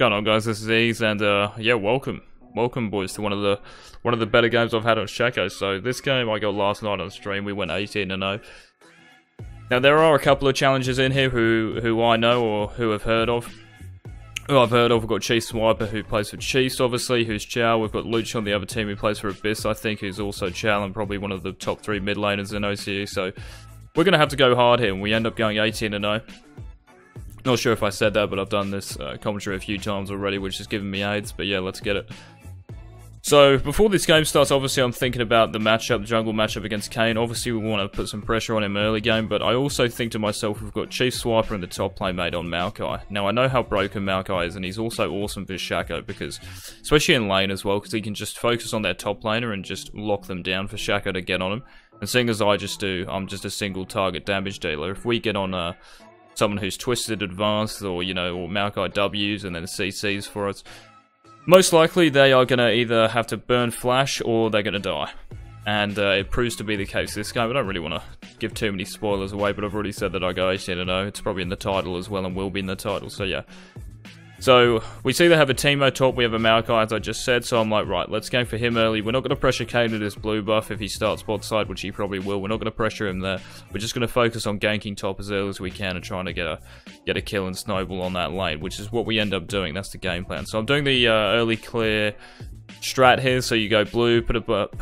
going on, guys? This is Ease, and yeah, welcome, boys, to one of the better games I've had on Shaco. So this game I got last night on stream. We went 18-0. Now there are a couple of challenges in here who I know or who I've heard of. We've got Chief Swip3rR who plays for Chiefs, obviously, who's Chow. We've got Looch on the other team who plays for Abyss, I think, who's also Chow and probably one of the top 3 mid laners in OCE. So we're gonna have to go hard here, and we end up going 18-0. Not sure if I said that, but I've done this commentary a few times already, which has given me AIDS, but yeah, let's get it. So, before this game starts, obviously I'm thinking about the matchup, the jungle matchup against Kane. Obviously we want to put some pressure on him early game, but I also think to myself, we've got Chief Swip3rR in the top lane mate on Maokai. Now I know how broken Maokai is, and he's also awesome for Shaco, because, especially in lane as well, because he can just focus on their top laner and just lock them down for Shaco to get on him. And seeing as I'm just a single target damage dealer, if we get on someone who's twisted advanced, or or Maokai W's and then CCs for us, most likely they are going to either have to burn flash or they're going to die. And it proves to be the case this game. I don't really want to give too many spoilers away, but I've already said that I go 18-0. It's probably in the title as well and will be in the title, so yeah. So, we see they have a Teemo top, we have a Maokai, as I just said, so I'm like, right, let's go for him early. We're not going to pressure Kane at his blue buff if he starts bot side, which he probably will. We're not going to pressure him there. We're just going to focus on ganking top as early as we can and trying to get a kill and snowball on that lane, which is what we end up doing. That's the game plan. So I'm doing the early clear strat here, so you go blue, put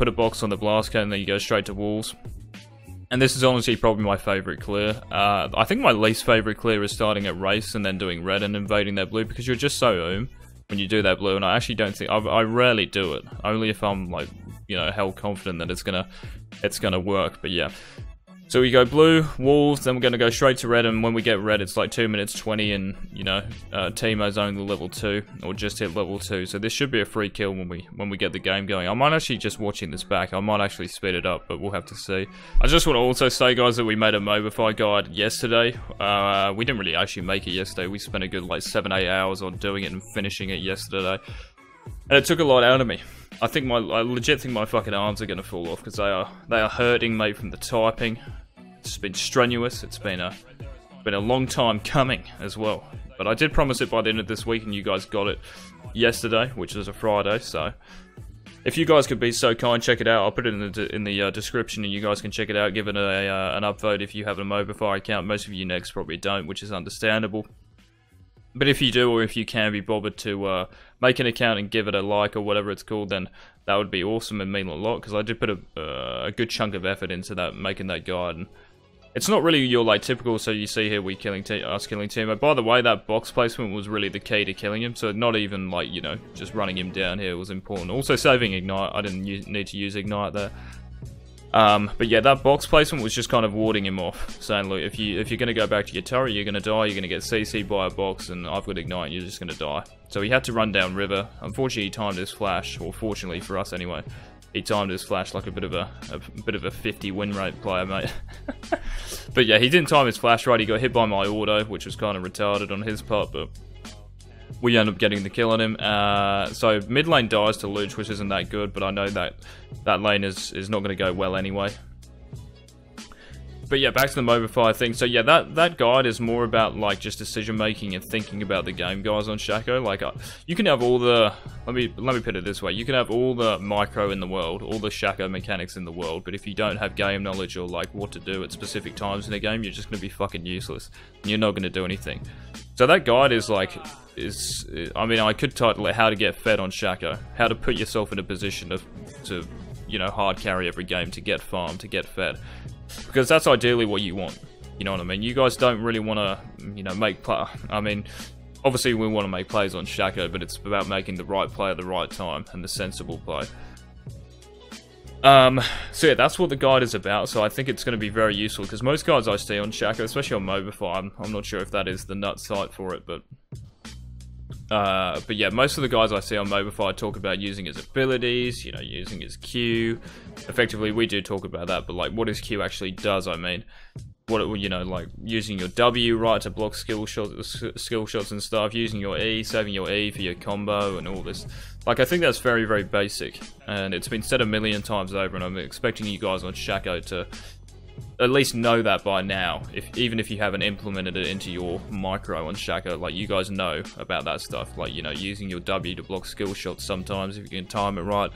a box on the blast cone, and then you go straight to walls. And this is honestly probably my favourite clear. I think my least favourite clear is starting at race and then doing red and invading their blue, because you're just so when you do that blue, and I actually don't think, I rarely do it. Only if I'm like, hell confident that it's gonna work, but yeah. So we go blue, walls, then we're going to go straight to red, and when we get red it's like 2 minutes 20, and Teemo's only level 2, or just hit level 2, so this should be a free kill when we get the game going. I might actually, just watching this back, I might actually speed it up, but we'll have to see. I just want to also say, guys, that we made a Maokai guide yesterday. We didn't really actually make it yesterday. We spent a good like 7-8 hours on doing it and finishing it yesterday, and it took a lot out of me. I legit think my fucking arms are going to fall off, because they are hurting, mate, from the typing. It's been strenuous. It's been a long time coming as well. But I did promise it by the end of this week, and you guys got it yesterday, which was a Friday. So if you guys could be so kind, check it out. I'll put it in the description, and you guys can check it out. Give it an upvote if you have a Maokai account. Most of you next probably don't, which is understandable. But if you do, or if you can be bothered to make an account and give it a like or whatever it's called, then that would be awesome and mean a lot, because I did put a good chunk of effort into that, making that guide. And it's not really your like typical, so you see here us killing Teemo. By the way, that box placement was really the key to killing him, so not even like, just running him down here was important. Also saving Ignite, I didn't need to use Ignite there. But yeah, that box placement was just kind of warding him off, saying, look, if you're going to go back to your turret, you're going to die, you're going to get CC'd by a box, and I've got Ignite, and you're just going to die. So he had to run down river. Unfortunately, he timed his flash, or fortunately for us anyway, he timed his flash like a bit of a 50 win rate player, mate. But yeah, he didn't time his flash right, he got hit by my auto, which was kind of retarded on his part, but we end up getting the kill on him. So mid lane dies to Looch, which isn't that good, but I know that lane is not going to go well anyway. But yeah, back to the Maokai thing. So yeah, that guide is more about like just decision making and thinking about the game, guys, on Shaco. Like you can have all the, let me put it this way, you can have all the micro in the world, all the Shaco mechanics in the world, but if you don't have game knowledge or like what to do at specific times in a game, you're just going to be fucking useless. And you're not going to do anything. So that guide is like, I mean, I could title it How to Get Fed on Shaco. How to put yourself in a position to hard carry every game, to get farm, to get fed. Because that's ideally what you want. You know what I mean? You guys don't really want to, make play. I mean, obviously we want to make plays on Shaco, but it's about making the right play at the right time and the sensible play. So yeah, that's what the guide is about, so I think it's going to be very useful, because most guides I see on Shaco, especially on Maokai, I'm not sure if that is the nut site for it, but yeah, most of the guys I see on Maokai talk about using his abilities, using his Q. Effectively, we do talk about that, but like what his Q actually does, I mean, what it, like using your W right to block skill shots and stuff, using your E, saving your E for your combo and all this. Like, I think that's very, very basic, and it's been said a million times over, and I'm expecting you guys on Shaco to at least know that by now. Even if you haven't implemented it into your micro on Shaco, like, you guys know about that stuff. Like, you know, using your W to block skill shots sometimes if you can time it right.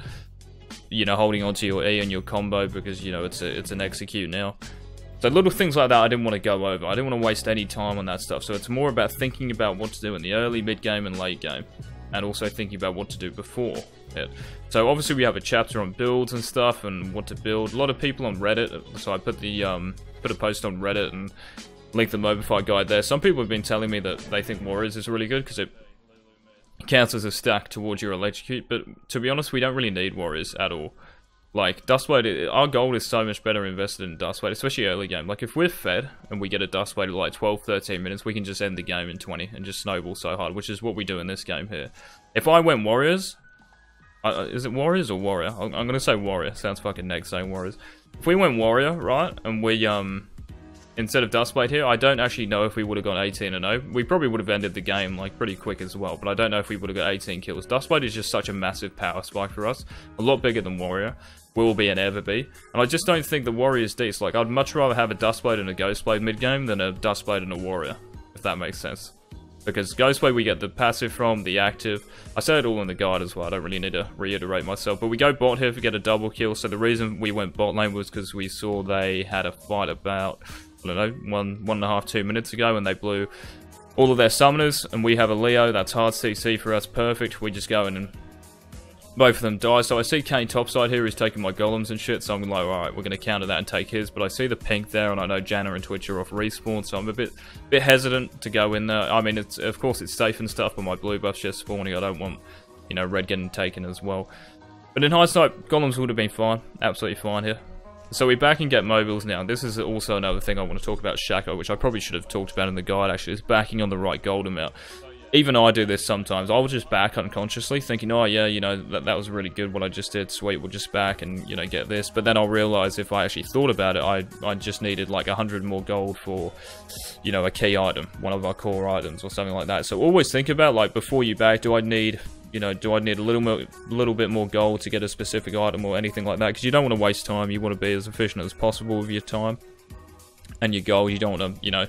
You know, holding onto your E and your combo because, you know, it's an execute now. So little things like that I didn't want to go over. I didn't want to waste any time on that stuff. So it's more about thinking about what to do in the early, mid game, and late game. And also thinking about what to do before it. So obviously we have a chapter on builds and stuff and what to build. A lot of people on Reddit, so I put a post on Reddit and linked the Mobify guide there. Some people have been telling me that they think Warriors is really good because it counts as a stack towards your electrocute, but to be honest, we don't really need Warriors at all. Like, Dustblade, our gold is so much better invested in Dustblade, especially early game. Like, if we're fed and we get a Dustblade at like 12-13 minutes, we can just end the game in 20 and just snowball so hard, which is what we do in this game here. If I went Warriors, is it Warriors or Warrior? I'm going to say Warrior. Sounds fucking next saying Warriors. If we went Warrior, right, and we, instead of Dustblade here, I don't actually know if we would have gone 18-0. We probably would have ended the game like pretty quick as well, but I don't know if we would have got 18 kills. Dustblade is just such a massive power spike for us. A lot bigger than Warrior. Will be and ever be. And I just don't think the Warrior is decent. Like, I'd much rather have a Dustblade and a Ghostblade mid-game than a Dustblade and a Warrior, if that makes sense. Because Ghostblade we get the passive from, the active. I say it all in the guide as well, I don't really need to reiterate myself. But we go bot here to get a double kill, so the reason we went bot lane was because we saw they had a fight about, I don't know, one and a half, 2 minutes ago, and they blew all of their summoners, and we have a Leo, that's hard CC for us, perfect. We just go in and both of them die. So I see Kane topside here, he's taking my golems and shit, so I'm like, alright, we're going to counter that and take his, but I see the pink there, and I know Janna and Twitch are off respawn, so I'm a bit hesitant to go in there. I mean, of course it's safe and stuff, but my blue buff's just spawning, I don't want, you know, red getting taken as well. But in hindsight, golems would have been fine, absolutely fine here. So we back and get mobiles now. This is also another thing I want to talk about Shaco, which I probably should have talked about in the guide actually, is backing on the right gold amount. Even I do this sometimes. I'll just back unconsciously, thinking, oh yeah, you know, that was really good what I just did, sweet, we'll just back and, you know, get this. But then I'll realize if I actually thought about it, I just needed like 100 more gold for, you know, a key item, one of our core items or something like that. So always think about, like, before you back, do I need, you know, do I need a little bit more gold to get a specific item or anything like that? Because you don't want to waste time, you want to be as efficient as possible with your time and your gold. You don't want to, you know,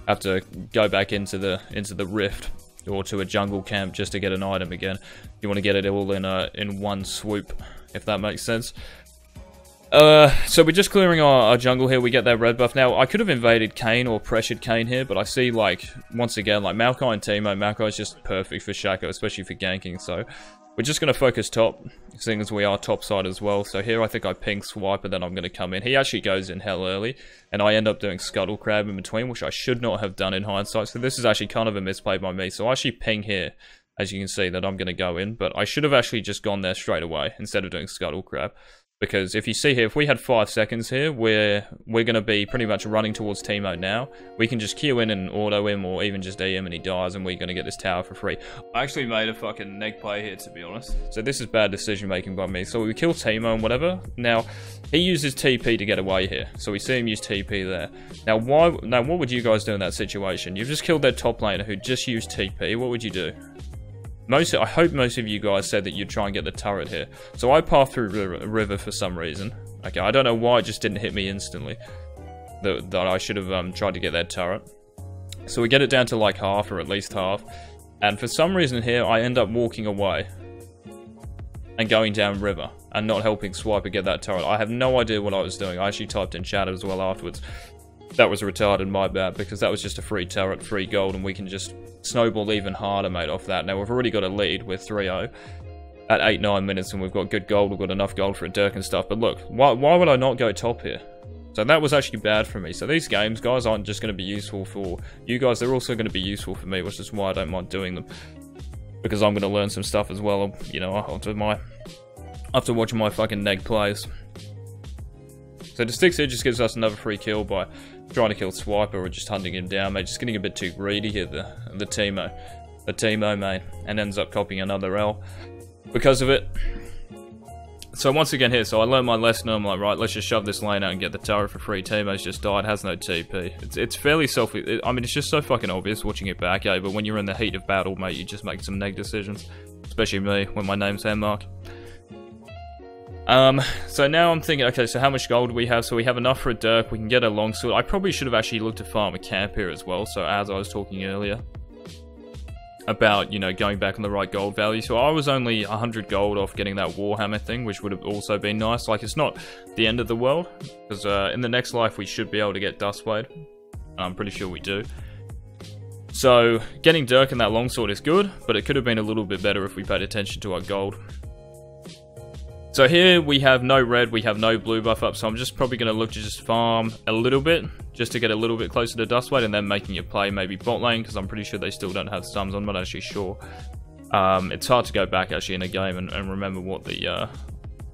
have to go back into the rift or to a jungle camp just to get an item again. You want to get it all in one swoop, if that makes sense. So we're just clearing our jungle here. We get that red buff. Now, I could have invaded Kane or pressured Kane here, but I see, like, once again, like, Maokai and Teemo. Maokai is just perfect for Shaco, especially for ganking, so we're just going to focus top, seeing as we are top side as well. So here I think I ping Swipe, and then I'm going to come in. He actually goes in hell early, and I end up doing Scuttle Crab in between, which I should not have done in hindsight. So this is actually kind of a misplay by me. So I actually ping here, as you can see, that I'm going to go in, but I should have actually just gone there straight away instead of doing Scuttle Crab. Because if you see here, if we had 5 seconds here, we're going to be pretty much running towards Teemo now. We can just Q in and auto him, or even just E him and he dies, and we're going to get this tower for free. I actually made a fucking neg play here, to be honest. So this is bad decision making by me. So we kill Teemo and whatever. Now, he uses TP to get away here. So we see him use TP there. Now, what would you guys do in that situation? You've just killed their top laner who just used TP. What would you do? I hope most of you guys said that you'd try and get the turret here. So I path through river for some reason. Okay, I don't know why it just didn't hit me instantly. That I should have tried to get that turret. So we get it down to like half, or at least half. And for some reason here, I end up walking away and going down river and not helping Swiper get that turret. I have no idea what I was doing. I actually typed in chat as well afterwards. That was retarded, my bad, because that was just a free turret, free gold, and we can just snowball even harder, mate, off that. Now, we've already got a lead with 3-0 at 8-9 minutes, and we've got good gold, we've got enough gold for a Dirk and stuff, but look, why would I not go top here? So that was actually bad for me. So these games, guys, aren't just going to be useful for you guys, they're also going to be useful for me, which is why I don't mind doing them. Because I'm going to learn some stuff as well, you know, after watching my fucking neg plays. So the sticks here just gives us another free kill by trying to kill Swiper or just hunting him down, mate. Just getting a bit too greedy here, the Teemo, mate, and ends up copying another L because of it. So once again here, so I learned my lesson. I'm like, right, let's just shove this lane out and get the turret for free. Teemo's just died, has no TP. It's fairly I mean, it's just so fucking obvious watching it back, eh? But when you're in the heat of battle, mate, you just make some neg decisions. Especially me, when my name's Handmark. So now I'm thinking, okay, so how much gold do we have? So we have enough for a dirk, we can get a longsword. I probably should have actually looked to farm a camp here as well, so as I was talking earlier about, you know, going back on the right gold value. So I was only 100 gold off getting that Warhammer thing, which would have also been nice. Like, it's not the end of the world, because in the next life we should be able to get Dustblade. I'm pretty sure we do. So, getting Dirk and that longsword is good, but it could have been a little bit better if we paid attention to our gold. So here we have no red, we have no blue buff up, so I'm just probably going to look to just farm a little bit, just to get a little bit closer to Dustblade, and then making a play maybe bot lane, because I'm pretty sure they still don't have stuns. I'm not actually sure. It's hard to go back actually in a game and remember what the,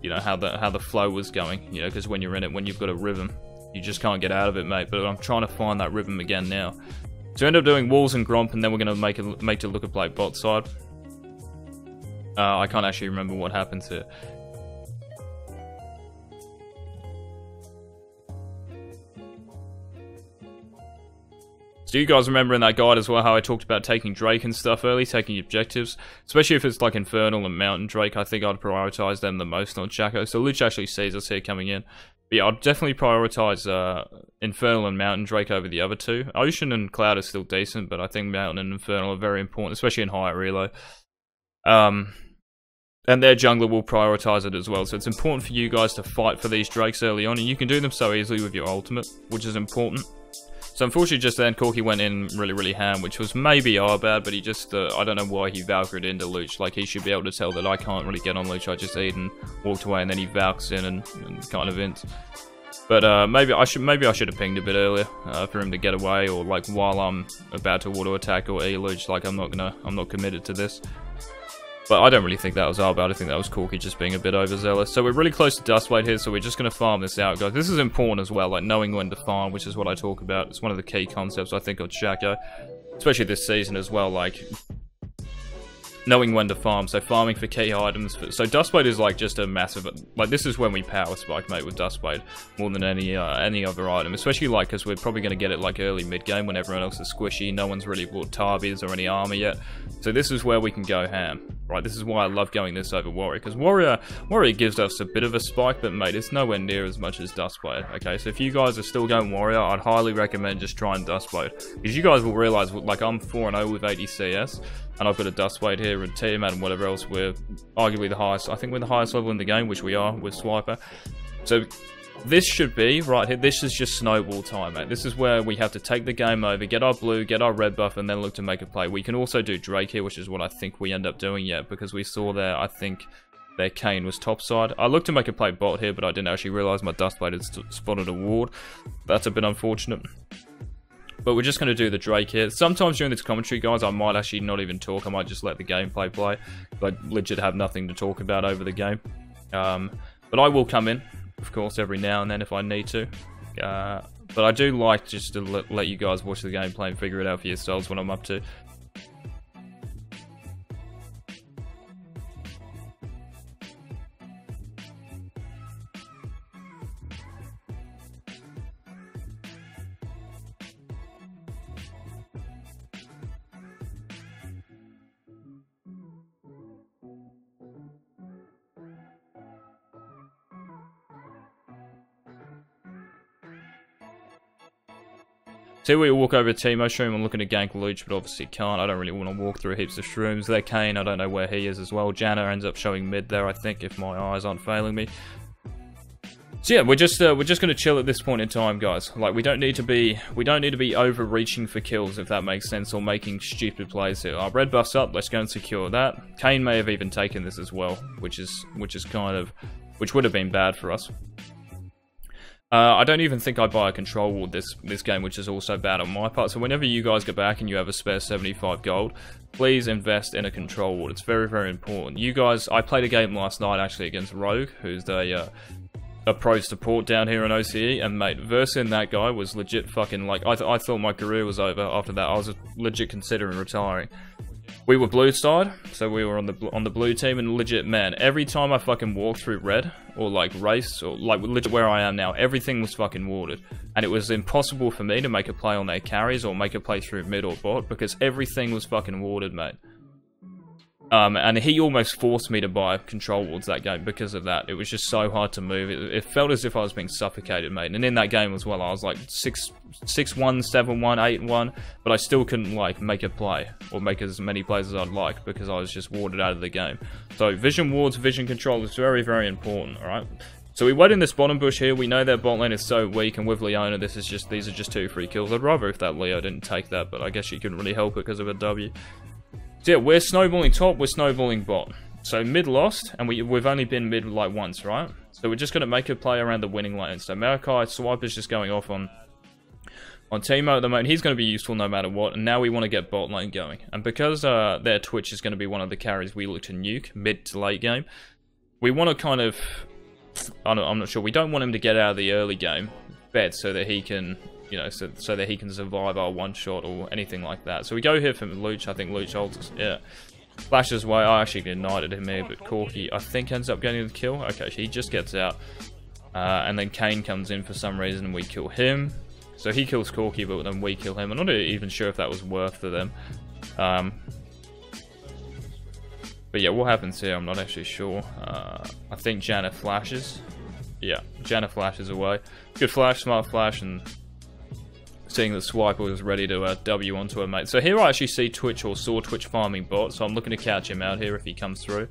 you know, how the flow was going, you know, because when you're in it, when you've got a rhythm, you just can't get out of it, mate. But I'm trying to find that rhythm again now. So I end up doing walls and gromp, and then we're going to make to look at play bot side. I can't actually remember what happens here. So you guys remember in that guide as well how I talked about taking Drake and stuff early, taking objectives, especially if it's like Infernal and Mountain Drake. I think I'd prioritize them the most on Shaco. So Looch actually sees us here coming in. But yeah, I'd definitely prioritize Infernal and Mountain Drake over the other two. Ocean and Cloud are still decent, but I think Mountain and Infernal are very important, especially in higher reload. And their jungler will prioritize it as well. So it's important for you guys to fight for these Drakes early on, and you can do them so easily with your ultimate, which is important. So unfortunately just then Corky went in really ham, which was maybe our bad, but he just, I don't know why he Valkyried into Looch. Like, he should be able to tell that I can't really get on Looch, I just eat and walked away, and then he Valks in and kind of ints. But maybe I should have pinged a bit earlier for him to get away, or like while I'm about to auto attack or E-Looch. Like, I'm not committed to this. But I don't really think that was our bad. I think that was Corky just being a bit overzealous. So we're really close to Dustblade here, so we're just going to farm this out, guys. This is important as well, like knowing when to farm, which is what I talk about. It's one of the key concepts, I think, of Shaco, especially this season as well, like knowing when to farm, so farming for key items. So Dustblade is like just a massive, like this is when we power spike, mate, with Dustblade more than any other item, especially like because we're probably going to get it like early mid game when everyone else is squishy. No one's really bought Tarbies or any armor yet, so this is where we can go ham, right? This is why I love going this over Warrior, because Warrior gives us a bit of a spike, but mate, it's nowhere near as much as Dustblade. Okay, so if you guys are still going Warrior, I'd highly recommend just trying Dustblade, because you guys will realize, like, I'm 4-0 with 80 CS. And I've got a Dustblade here, and Tiamat and whatever else. We're arguably the highest. I think we're the highest level in the game, which we are with Swip3rR. So this should be right here. This is just snowball time, mate. This is where we have to take the game over, get our blue, get our red buff, and then look to make a play. We can also do Drake here, which is what I think we end up doing, yeah, because we saw there, I think their Kane was topside. I looked to make a play bot here, but I didn't actually realize my Dustblade had spotted a ward. That's a bit unfortunate. But we're just going to do the Drake here. Sometimes during this commentary, guys, I might actually not even talk. I might just let the gameplay play. I legit have nothing to talk about over the game. But I will come in, of course, every now and then if I need to. But I do like just to let you guys watch the gameplay and figure it out for yourselves what I'm up to. So we walk over to Teemo Shroom. I'm looking to gank Looch, but obviously can't. I don't really want to walk through heaps of shrooms. There, Kane, I don't know where he is as well. Janna ends up showing mid there, I think, if my eyes aren't failing me. So yeah, we're just gonna chill at this point in time, guys. Like, we don't need to be overreaching for kills, if that makes sense, or making stupid plays here. Our red buff's up. Let's go and secure that. Kane may have even taken this as well, which would have been bad for us. I don't even think I buy a control ward this game, which is also bad on my part. So whenever you guys get back and you have a spare 75 gold, please invest in a control ward. It's very important. You guys, I played a game last night actually against Rogue, who's a pro support down here in OCE, and mate, versing that guy was legit fucking like, I thought my career was over after that. I was legit considering retiring. We were blue side, so we were on the blue team, and legit, man, every time I fucking walked through red, or like race, or like legit where I am now, everything was fucking warded. And it was impossible for me to make a play on their carries, or make a play through mid or bot, because everything was fucking warded, mate. And he almost forced me to buy control wards that game because of that. It was just so hard to move. It felt as if I was being suffocated, mate. And in that game as well, I was like 6-1, 7-1, 8-1, but I still couldn't like make a play or make as many plays as I'd like because I was just warded out of the game. So vision wards, vision control is very, very important. All right. So we wait in this bottom bush here. We know their bot lane is so weak, and with Leona, these are just 2 free kills. I'd rather if that Leo didn't take that, but I guess you couldn't really help it because of a W. So yeah, we're snowballing top, we're snowballing bot. So mid lost, and we've only been mid like once, right? So we're just going to make a play around the winning lane. So Maokai, Swipe is just going off on Teemo at the moment. He's going to be useful no matter what, and now we want to get bot lane going. And because their Twitch is going to be one of the carries we look to nuke mid to late game, we want to kind of, I'm not sure, we don't want him to get out of the early game bed so that he can, you know, so that he can survive our one shot or anything like that. So we go here for Looch. I think Looch ults, yeah, flashes away. I actually ignited him here, but Corki I think ends up getting the kill. Okay, he just gets out, and then Kane comes in for some reason and we kill him. So he kills Corki, but then we kill him. I'm not even sure if that was worth for them. But yeah, what happens here, I'm not actually sure. I think Janna flashes. Yeah, Janna flashes away. Good flash, smart flash, and seeing that Swiper was ready to W onto her mate. So here I actually see Twitch, or saw Twitch farming bot, so I'm looking to catch him out here if he comes through.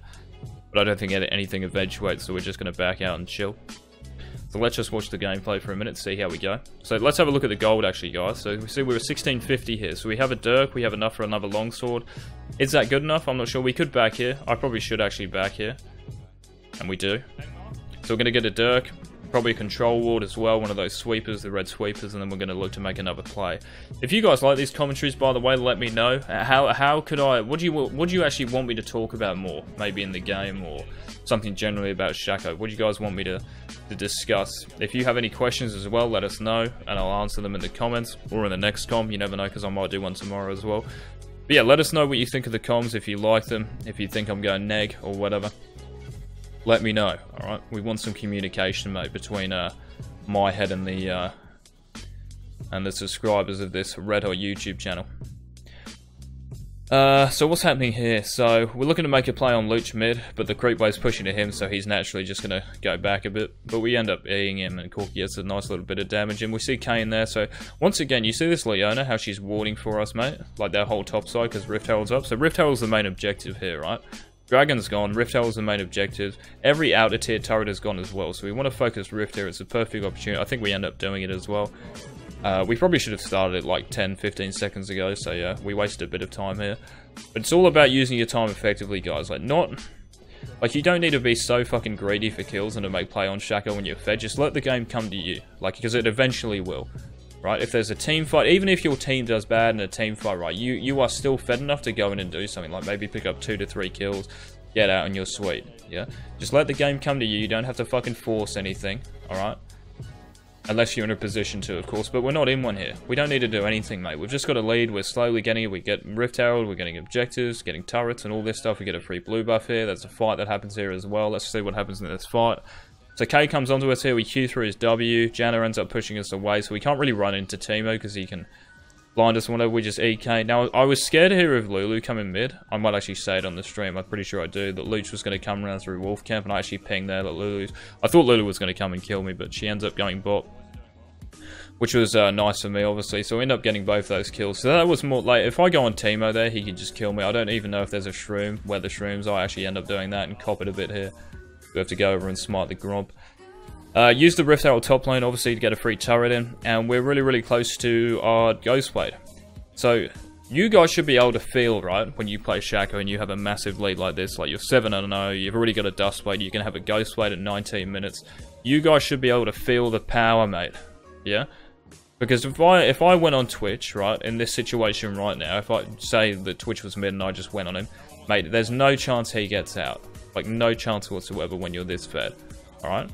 But I don't think anything eventuates, so we're just going to back out and chill. So let's just watch the gameplay for a minute, see how we go. So let's have a look at the gold actually, guys. So we see we're 1650 here. So we have a Dirk, we have enough for another longsword. Is that good enough? I'm not sure. We could back here. I probably should actually back here. And we do. So we're going to get a Dirk. Probably a control ward as well, one of those sweepers, the red sweepers, and then we're going to look to make another play. If you guys like these commentaries, by the way, let me know. How could I, what do you actually want me to talk about more? Maybe in the game or something generally about Shaco. What do you guys want me to discuss? If you have any questions as well, let us know, and I'll answer them in the comments or in the next com. You never know, because I might do one tomorrow as well. But yeah, let us know what you think of the comms, if you like them, if you think I'm going neg or whatever. Let me know, alright? We want some communication, mate, between my head and the subscribers of this red hot YouTube channel. So what's happening here? So we're looking to make a play on Looch mid, but the creep wave's pushing to him, so he's naturally just going to go back a bit. But we end up eating him, and Corki gets a nice little bit of damage, and we see Kane there. So once again, you see this Leona, how she's warding for us, mate? Like that whole top side, because Rift Herald's up. So Rift Herald's the main objective here, right? Dragon's gone, Rift Herald's the main objective. Every outer tier turret is gone as well, so we want to focus Rift here. It's a perfect opportunity. I think we end up doing it as well. We probably should have started it like 10-15 seconds ago, so yeah, we wasted a bit of time here. But it's all about using your time effectively, guys. Like, you don't need to be so fucking greedy for kills and to make play on Shaco when you're fed. Just let the game come to you, like, because it eventually will. Right, if there's a team fight, even if your team does bad in a team fight, right, you are still fed enough to go in and do something, like maybe pick up 2 to 3 kills, get out and you're sweet, yeah? Just let the game come to you, you don't have to fucking force anything, alright? Unless you're in a position to, of course, but we're not in one here. We don't need to do anything, mate. We've just got a lead, we're slowly getting it, we get Rift Herald, we're getting objectives, getting turrets and all this stuff, we get a free blue buff here, there's a fight that happens here as well, let's see what happens in this fight. So K comes onto us here, we Q through his W, Janna ends up pushing us away, so we can't really run into Teemo because he can blind us whenever we just EK. Now, I was scared here of Lulu coming mid. I might actually say it on the stream, I'm pretty sure I do, that Looch was going to come around through Wolf Camp, and I actually pinged there that I thought Lulu was going to come and kill me, but she ends up going bot, which was nice for me, obviously, so we end up getting both those kills. So that was more, like, if I go on Teemo there, he can just kill me. I don't even know if there's a shroom, where the shrooms, I actually end up doing that and cop it a bit here. We have to go over and smite the Gromp. Use the Rift Herald top lane, obviously, to get a free turret in, and we're really, really close to our Ghost Blade. So, you guys should be able to feel, right, when you play Shaco and you have a massive lead like this, like you're 7-0, you've already got a Dust Blade, you can have a Ghost Blade at 19 minutes. You guys should be able to feel the power, mate, yeah? Because if I went on Twitch, right, in this situation right now, if I say that Twitch was mid and I just went on him, mate, there's no chance he gets out. Like, no chance whatsoever when you're this fed, alright?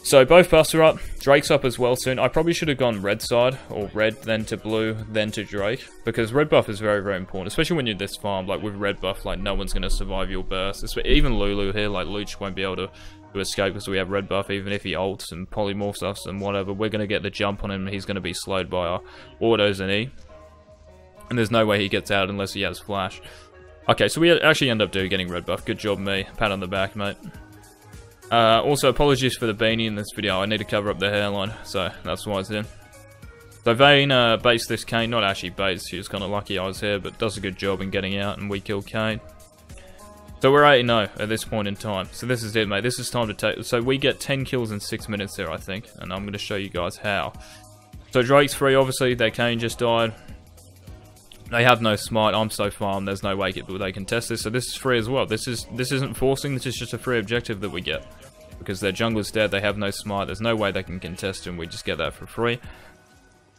So both buffs are up, Drake's up as well soon. I probably should have gone red side, or red, then to blue, then to Drake. Because red buff is very, very important, especially when you're this farm. Like with red buff, like no one's going to survive your burst. Even Lulu here, like Looch won't be able to escape because we have red buff. Even if he ults and polymorphs us and whatever, we're going to get the jump on him. He's going to be slowed by our autos and E. And there's no way he gets out unless he has flash. Okay, so we actually end up getting red buff. Good job, me. Pat on the back, mate. Also, apologies for the beanie in this video. I need to cover up the hairline, so that's why it's in. So Vayne baits this Kane. Not actually baits, she was kind of lucky I was here, but does a good job in getting out, and we kill Kane. So we're 8-0 at this point in time. So this is it, mate. This is time to take... So we get 10 kills in 6 minutes there, I think. And I'm going to show you guys how. So Drake's free, obviously. Their Kane just died. They have no smite. I'm so farmed. There's no way they can test this. So this is free as well. This isn't forcing. This is just a free objective that we get. Because their jungler's dead. They have no smite. There's no way they can contest him. We just get that for free.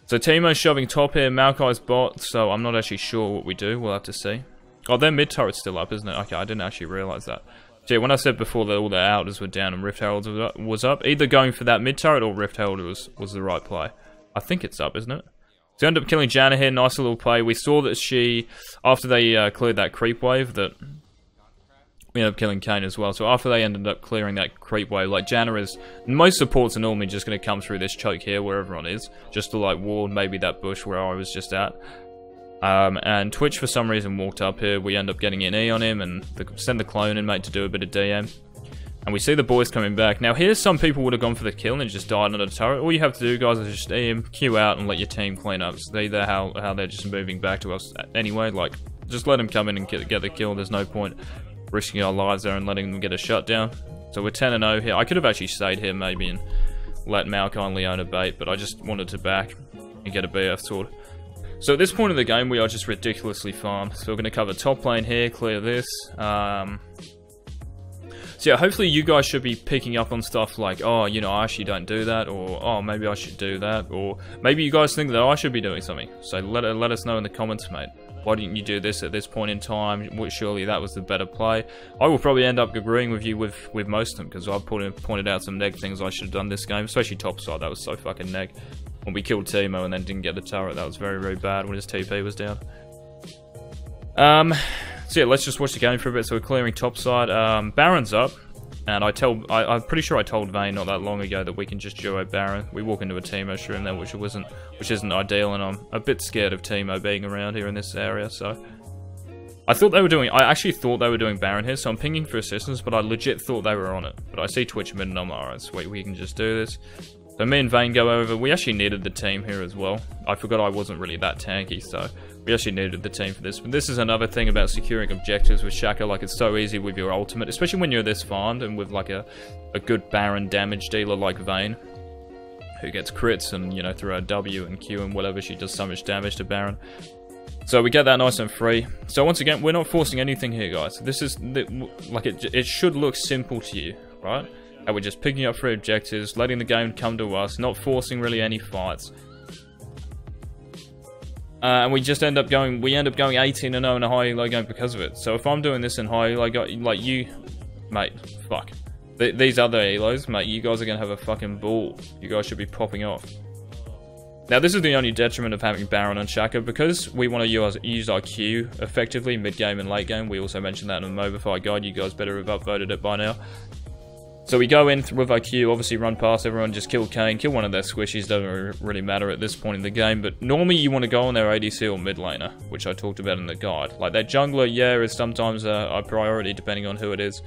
So Teemo's shoving top here. Maokai's bot. So I'm not actually sure what we do. We'll have to see. Oh, their mid turret's still up, isn't it? Okay, I didn't actually realise that. So yeah, when I said before that all their outers were down and Rift Herald was up, either going for that mid turret or Rift Herald was the right play. I think it's up, isn't it? So we end up killing Janna here, nice little play. We saw that she, after they cleared that creep wave, that we ended up killing Kane as well. So after they ended up clearing that creep wave, like Janna is, most supports are normally just going to come through this choke here, where everyone is, just to like ward maybe that bush where I was just at. And Twitch for some reason walked up here. We end up getting an E on him and send the clone in, mate, to do a bit of DM. And we see the boys coming back. Now here some people would have gone for the kill and just died on a turret. All you have to do, guys, is just E him, Q out, and let your team clean up. So either how they're just moving back to us anyway. Like, just let them come in and get the kill. There's no point risking our lives there and letting them get a shutdown. So we're 10-0 here. I could have actually stayed here maybe and let Maokai and Leona bait, but I just wanted to back and get a BF sword. So at this point in the game, we are just ridiculously farmed. So we're going to cover top lane here, clear this. So yeah, hopefully you guys should be picking up on stuff like, oh, you know, I actually don't do that, or oh, maybe I should do that, or maybe you guys think that I should be doing something. So let us know in the comments, mate. Why didn't you do this at this point in time? Surely that was the better play. I will probably end up agreeing with you with most of them, because I've pointed out some neg things I should have done this game, especially top side. That was so fucking neg. When we killed Teemo and then didn't get the turret, that was very, very bad when his TP was down. So yeah, let's just watch the game for a bit. So we're clearing top side. Baron's up, and I'm pretty sure I told Vayne not that long ago that we can just duo Baron. We walk into a Teemo stream there, which isn't ideal, and I'm a bit scared of Teemo being around here in this area. So I actually thought they were doing Baron here, so I'm pinging for assistance, but I legit thought they were on it. But I see Twitch mid and I'm like, alright, sweet, we can just do this. So me and Vayne go over. We actually needed the team here as well. I forgot I wasn't really that tanky, so we actually needed the team for this. But this is another thing about securing objectives with Shaco. Like, it's so easy with your ultimate, especially when you're this farmed and with like a good Baron damage dealer like Vayne, who gets crits and, you know, through her W and Q and whatever, she does so much damage to Baron. So we get that nice and free. So once again, we're not forcing anything here, guys. This is like it should look simple to you, right? And we're just picking up free objectives, letting the game come to us, not forcing really any fights. And we just end up going 18-0 in a high elo game because of it. So if I'm doing this in high elo, like you, mate, fuck. These other elos, mate, you guys are going to have a fucking ball. You guys should be popping off. Now this is the only detriment of having Baron and Shaco, because we want to use our Q effectively mid-game and late game. We also mentioned that in the Mobify guide. You guys better have upvoted it by now. So we go in with our Q, obviously run past everyone, just kill Kane, kill one of their squishies, doesn't really matter at this point in the game, but normally you want to go on their ADC or mid laner, which I talked about in the guide. Like, their jungler, yeah, is sometimes a priority depending on who it is,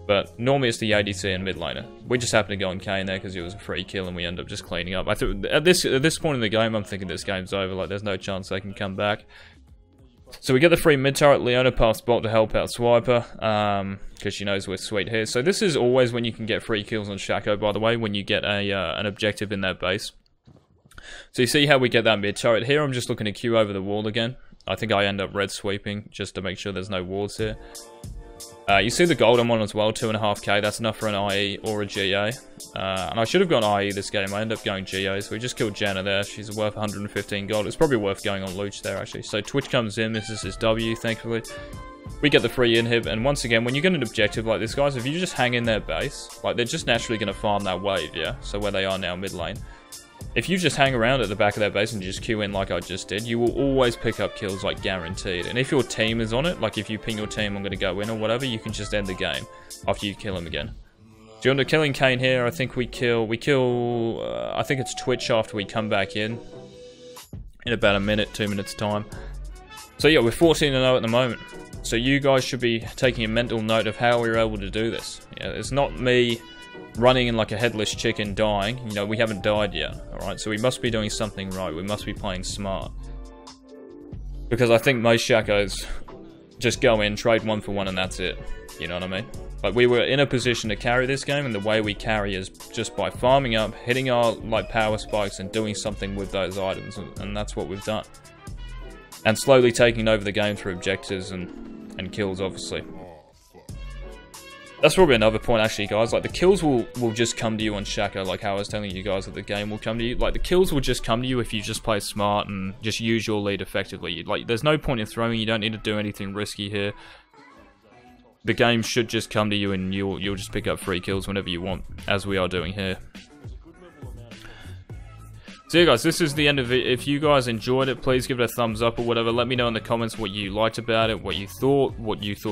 but normally it's the ADC and mid laner. We just happen to go on Kane there because it was a free kill and we end up just cleaning up. I think at this point in the game, I'm thinking this game's over, like there's no chance they can come back. So we get the free mid turret. Leona past bot to help out Swip3rR, because she knows we're sweet here. So this is always when you can get free kills on Shaco, by the way, when you get an objective in their base. So you see how we get that mid turret here. I'm just looking to Q over the wall again. I think I end up red sweeping just to make sure there's no wards here. You see the gold I'm on as well, 2.5k. That's enough for an IE or a GA. And I should have gone IE this game. I ended up going GA, so we just killed Janna there. She's worth 115 gold. It's probably worth going on Looch there, actually. So Twitch comes in. This is his W, thankfully. We get the free inhib, and once again, when you get an objective like this, guys, if you just hang in their base, like, they're just naturally going to farm that wave, yeah? So where they are now, mid lane. If you just hang around at the back of their base and just queue in like I just did, you will always pick up kills, like, guaranteed. And if your team is on it, like if you ping your team, I'm going to go in or whatever, you can just end the game after you kill him again. So you're under killing Kane here. I think I think it's Twitch after we come back in about a minute, 2 minutes time. So yeah, we're 14-0 at the moment. So you guys should be taking a mental note of how we were able to do this. Yeah, it's not me running in like a headless chicken dying. You know, we haven't died yet, alright? So we must be doing something right. We must be playing smart. Because I think most Shacos just go in, trade 1 for 1, and that's it. You know what I mean? Like, we were in a position to carry this game, and the way we carry is just by farming up, hitting our like power spikes, and doing something with those items, and that's what we've done. And slowly taking over the game through objectives and kills, obviously. That's probably another point, actually, guys. Like, the kills will just come to you on Shaco, like how I was telling you guys that the game will come to you. Like, the kills will just come to you if you just play smart and just use your lead effectively. Like, there's no point in throwing. You don't need to do anything risky here. The game should just come to you, and you'll just pick up free kills whenever you want, as we are doing here. So yeah, guys, this is the end of it. If you guys enjoyed it, please give it a thumbs up or whatever. Let me know in the comments what you liked about it, what you thought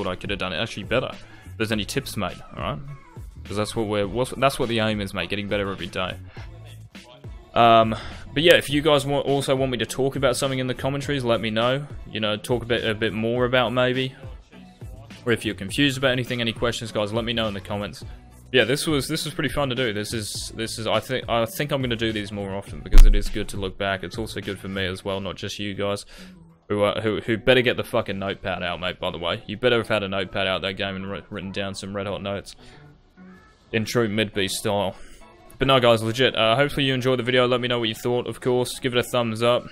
I could have done it actually better. If there's any tips, mate, alright? Because that's what the aim is, mate, getting better every day. But yeah, if you guys also want me to talk about something in the commentaries, let me know. You know, talk a bit more about maybe. Or if you're confused about anything, any questions, guys, let me know in the comments. Yeah, this was pretty fun to do. This is I think I'm gonna do these more often because it is good to look back. It's also good for me as well, not just you guys. Who better get the fucking notepad out, mate, by the way. You better have had a notepad out that game and written down some red hot notes. In true mid-beast style. But no, guys, legit. Hopefully you enjoyed the video. Let me know what you thought, of course. Give it a thumbs up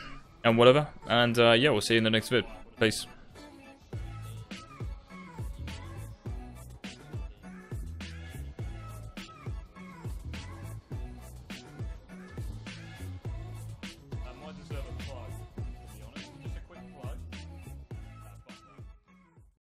and whatever. And yeah, we'll see you in the next vid. Peace.